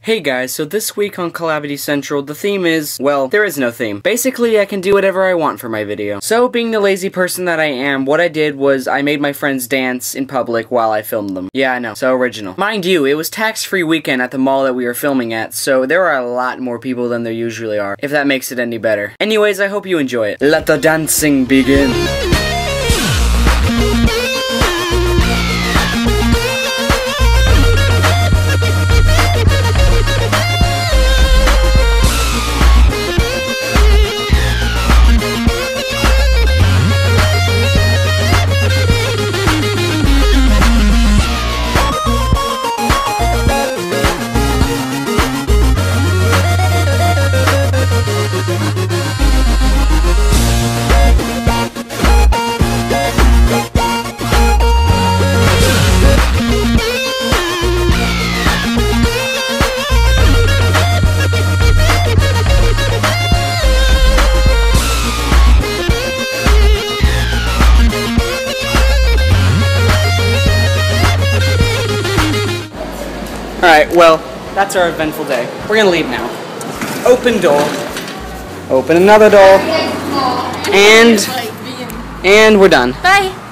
Hey guys, so this week on Calamity Central, the theme is, well, there is no theme. Basically, I can do whatever I want for my video. So, being the lazy person that I am, what I did was I made my friends dance in public while I filmed them. Yeah, I know, so original. Mind you, it was tax-free weekend at the mall that we were filming at, so there are a lot more people than there usually are, if that makes it any better. Anyways, I hope you enjoy it. Let the dancing begin. Alright, well, that's our eventful day. We're gonna leave now. Open door. Open another door. And we're done. Bye.